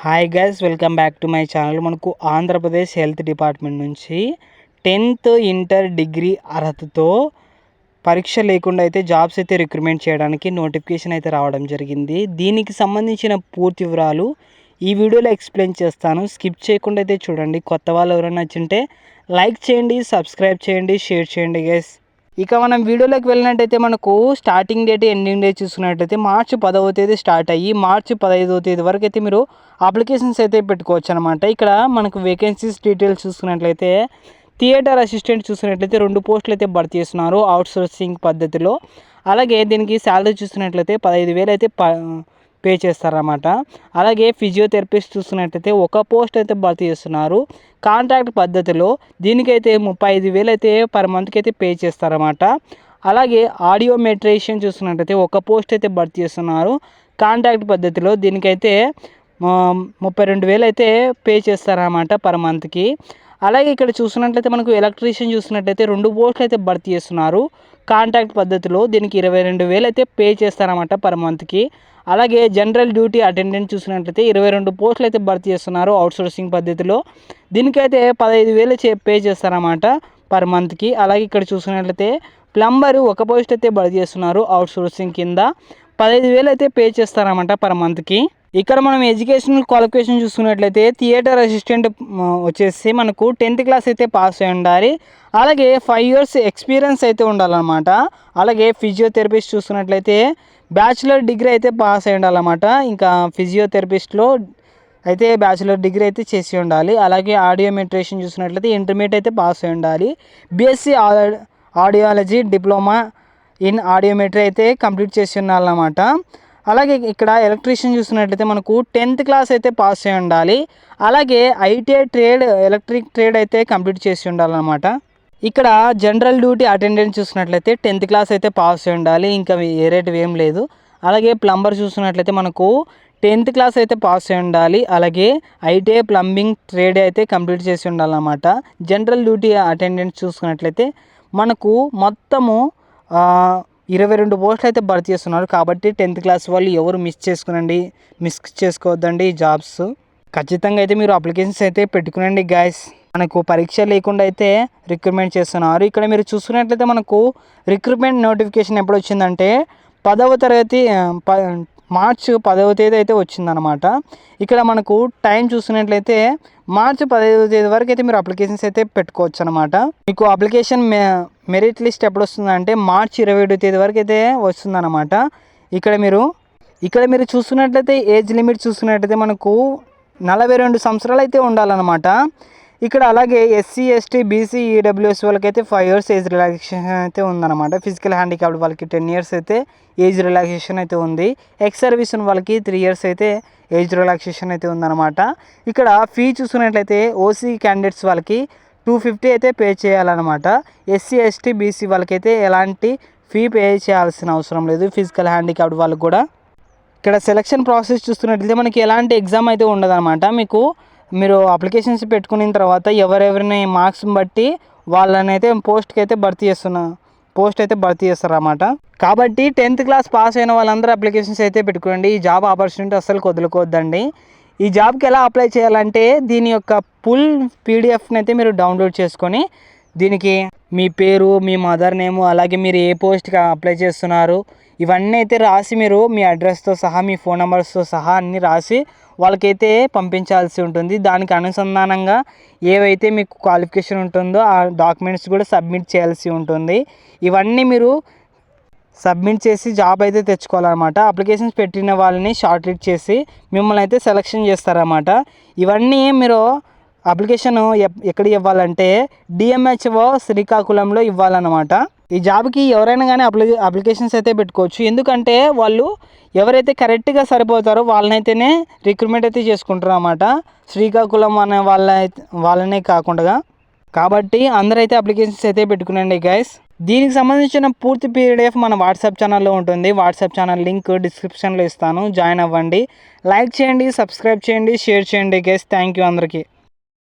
Hi guys, welcome back to my channel. మనకు Andhra Pradesh health department నుంచి 10th inter degree అర్హతతో పరీక్ష లేకుండా అయితే జాబ్స్ అయితే రిక్రూట్మెంట్ చేయడానికి నోటిఫికేషన్ అయితే రావడం జరిగింది. దీనికి సంబంధించిన పూర్తి వివరాలు ఈ వీడియోలో ఎక్స్ప్లెయిన్ చేస్తాను. స్కిప్ చేయకుండా అయితే చూడండి. కొత్త వాళ్ళు ఎవరైనా నచ్చింటే లైక్ చేయండి, సబ్స్క్రైబ్ చేయండి, షేర్ చేయండి గైస్. ఇక మనం వీడియోలోకి వెళ్ళినట్టయితే మనకు స్టార్టింగ్ డేట్, ఎండింగ్ డేట్ చూసుకున్నట్టయితే మార్చి 10వ తేదీ స్టార్ట్ అయ్యి మార్చి 15వ తేదీ వరకు అయితే మీరు అప్లికేషన్స్ అయితే పెట్టుకోవచ్చు అనమాట. ఇక్కడ మనకు వేకెన్సీస్ డీటెయిల్స్ చూసుకున్నట్లయితే థియేటర్ అసిస్టెంట్ చూసుకున్నట్లయితే 2 పోస్టులు అయితే భర్తీ చేస్తున్నారు అవుట్సోర్సింగ్ పద్ధతిలో. అలాగే దీనికి శాలరీ చూసుకున్నట్లయితే 15,000 అయితే పే చేస్తారన్నమాట. అలాగే ఫిజియోథెరపిస్ట్ చూసుకున్నట్లయితే 1 పోస్ట్ అయితే భర్తీ చేస్తున్నారు కాంట్రాక్ట్ పద్ధతిలో. దీనికైతే 35,000 అయితే పర్ మంత్కి అయితే పే చేస్తారన్నమాట. అలాగే ఆడియోమెట్రీషియన్ చూసుకున్నట్లయితే 1 పోస్ట్ అయితే భర్తీ చేస్తున్నారు కాంట్రాక్ట్ పద్ధతిలో. దీనికైతే 32,000 అయితే పే చేస్తారన్నమాట పర్ మంత్కి. అలాగే ఇక్కడ చూసినట్లయితే మనకు ఎలక్ట్రీషియన్ చూసినట్లయితే 2 పోస్టులు అయితే భర్తీ చేస్తున్నారు కాంట్రాక్ట్ పద్ధతిలో. దీనికి 22,000 అయితే పే చేస్తారన్నమాట పర్ మంత్కి. అలాగే జనరల్ డ్యూటీ అటెండెంట్ చూసినట్లయితే 22 పోస్టులు అయితే భర్తీ చేస్తున్నారు అవుట్సోర్సింగ్ పద్ధతిలో. దీనికైతే 15,000 పే చేస్తారన్నమాట పర్ మంత్కి. అలాగే ఇక్కడ చూసినట్లయితే ప్లంబరు 1 పోస్ట్ అయితే భర్తీ చేస్తున్నారు అవుట్సోర్సింగ్ కింద. 15,000 అయితే పే చేస్తారన్నమాట పర్ మంత్కి. ఇక్కడ మనం ఎడ్యుకేషనల్ క్వాలిఫికేషన్ చూసుకున్నట్లయితే థియేటర్ అసిస్టెంట్ వచ్చేసి మనకు 10th క్లాస్ అయితే పాస్ అయి ఉండాలి. అలాగే 5 years ఎక్స్పీరియన్స్ అయితే ఉండాలన్నమాట. అలాగే ఫిజియోథెరపిస్ట్ చూసుకున్నట్లయితే బ్యాచిలర్ డిగ్రీ అయితే పాస్ అయి ఉండాలన్నమాట. ఇంకా ఫిజియోథెరపిస్ట్లో అయితే బ్యాచిలర్ డిగ్రీ అయితే చేసి ఉండాలి. అలాగే ఆడియోమెట్రీషియన్ చూసినట్లయితే ఇంటర్మీడియట్ అయితే పాస్ అయి ఉండాలి. BSc audiology diploma in audiometry అయితే కంప్లీట్ చేసి ఉండాలన్నమాట. అలాగే ఇక్కడ ఎలక్ట్రీషియన్ చూసినట్లయితే మనకు 10th క్లాస్ అయితే పాస్ అయి ఉండాలి. అలాగే ఐటీఐ ట్రేడ్ ఎలక్ట్రిక్ ట్రేడ్ అయితే కంప్లీట్ చేసి ఉండాలన్నమాట. ఇక్కడ జనరల్ డ్యూటీ అటెండెంట్ చూసినట్లయితే 10th క్లాస్ అయితే పాస్ అయి ఉండాలి. ఇంకా వేరేటివి ఏం లేదు. అలాగే ప్లంబర్ చూసినట్లయితే మనకు 10th క్లాస్ అయితే పాస్ అయి ఉండాలి. అలాగే ఐటీఐ ప్లంబింగ్ ట్రేడ్ అయితే కంప్లీట్ చేసి ఉండాలన్నమాట. జనరల్ డ్యూటీ అటెండెంట్ చూసుకున్నట్లయితే మనకు మొత్తము 22 పోస్టులు అయితే భర్తీ చేస్తున్నారు. కాబట్టి 10th క్లాస్ వాళ్ళు ఎవరు మిస్ చేసుకోవద్దండి ఈ జాబ్స్. ఖచ్చితంగా అయితే మీరు అప్లికేషన్స్ అయితే పెట్టుకునండి గాయస్. మనకు పరీక్ష లేకుండా అయితే రిక్రూట్మెంట్ చేస్తున్నారు. ఇక్కడ మీరు చూసుకున్నట్లయితే మనకు రిక్రూట్మెంట్ నోటిఫికేషన్ ఎప్పుడు వచ్చిందంటే 10వ తరగతి మార్చి 10వ తేదీ అయితే వచ్చిందనమాట. ఇక్కడ మనకు టైం చూసుకున్నట్లయితే మార్చి 15వ తేదీ వరకు అయితే మీరు అప్లికేషన్స్ అయితే పెట్టుకోవచ్చు అనమాట. మీకు అప్లికేషన్ మెరిట్ లిస్ట్ ఎప్పుడు వస్తుందంటే మార్చి 27వ తేదీ వరకు అయితే వస్తుందన్నమాట. ఇక్కడ మీరు చూసుకున్నట్లయితే ఏజ్ లిమిట్ చూసుకున్నట్లయితే మనకు 42 సంవత్సరాలు అయితే ఉండాలన్నమాట. ఇక్కడ అలాగే ఎస్సీ ఎస్టీ బీసీ ఈడబ్ల్యూఎస్ వాళ్ళకైతే 5 years ఏజ్ రిలాక్సేషన్ అయితే ఉందన్నమాట. ఫిజికల్ హ్యాండిక్యాప్డ్ వాళ్ళకి 10 years అయితే ఏజ్ రిలాక్సేషన్ అయితే ఉంది. ఎక్స్ సర్వీస్ వాళ్ళకి 3 years అయితే ఏజ్ రిలాక్సేషన్ అయితే ఉందన్నమాట. ఇక్కడ ఫీ చూసుకున్నట్లయితే ఓసీ క్యాండిడేట్స్ వాళ్ళకి 250 అయితే పే చేయాలన్నమాట. ఎస్సీ ఎస్టీ బీసీ వాళ్ళకైతే ఎలాంటి ఫీ పే చేయాల్సిన అవసరం లేదు. ఫిజికల్ హ్యాండిక్యాప్డ్ వాళ్ళకి కూడా. ఇక్కడ సెలక్షన్ ప్రాసెస్ చూస్తున్నట్లయితే మనకి ఎలాంటి ఎగ్జామ్ అయితే ఉండదన్నమాట. మీరు అప్లికేషన్స్ పెట్టుకున్న తర్వాత ఎవరెవరిని మార్క్స్ని బట్టి వాళ్ళని అయితే పోస్ట్ అయితే భర్తీ చేస్తారన్నమాట. కాబట్టి 10th క్లాస్ పాస్ అయిన వాళ్ళందరూ అప్లికేషన్స్ అయితే పెట్టుకోండి. ఈ జాబ్ ఆపర్చునిటీ అస్సలు వదులుకోవద్దండి. ఈ జాబ్కి ఎలా అప్లై చేయాలంటే దీని యొక్క ఫుల్ పీడిఎఫ్ని అయితే మీరు డౌన్లోడ్ చేసుకొని దీనికి మీ పేరు, మీ మదర్ నేము, అలాగే మీరు ఏ పోస్ట్కి అప్లై చేస్తున్నారు ఇవన్నీ అయితే రాసి మీరు మీ అడ్రస్తో సహా మీ ఫోన్ నెంబర్స్తో సహా అన్నీ రాసి వాళ్ళకైతే పంపించాల్సి ఉంటుంది. దానికి అనుసంధానంగా ఏవైతే మీకు క్వాలిఫికేషన్ ఉంటుందో ఆ డాక్యుమెంట్స్ కూడా సబ్మిట్ చేయాల్సి ఉంటుంది. ఇవన్నీ మీరు సబ్మిట్ చేసి జాబ్ అయితే తెచ్చుకోవాలన్నమాట. అప్లికేషన్స్ పెట్టిన వాళ్ళని షార్ట్ లిస్ట్ చేసి మిమ్మల్ని అయితే సెలెక్షన్ చేస్తారన్నమాట. ఇవన్నీ మీరు అప్లికేషన్ ఎక్కడ ఇవ్వాలంటే డిఎంహెచ్ఓ శ్రీకాకుళంలో ఇవ్వాలన్నమాట. ఈ జాబ్కి ఎవరైనా కానీ అప్లికేషన్స్ అయితే పెట్టుకోవచ్చు. ఎందుకంటే వాళ్ళు ఎవరైతే కరెక్ట్గా సరిపోతారో వాళ్ళనైతేనే రిక్రూట్మెంట్ అయితే చేసుకుంటారు అన్నమాట. శ్రీకాకుళం అనే వాళ్ళనే కాకుండా. కాబట్టి అందరైతే అప్లికేషన్స్ అయితే పెట్టుకునండి గైస్. దీనికి సంబంధించిన పూర్తి పీడిఎఫ్ మన వాట్సాప్ ఛానల్లో ఉంటుంది. వాట్సాప్ ఛానల్ లింక్ డిస్క్రిప్షన్లో ఇస్తాను, జాయిన్ అవ్వండి. లైక్ చేయండి, సబ్స్క్రైబ్ చేయండి, షేర్ చేయండి గైస్. థ్యాంక్ యూ అందరికీ.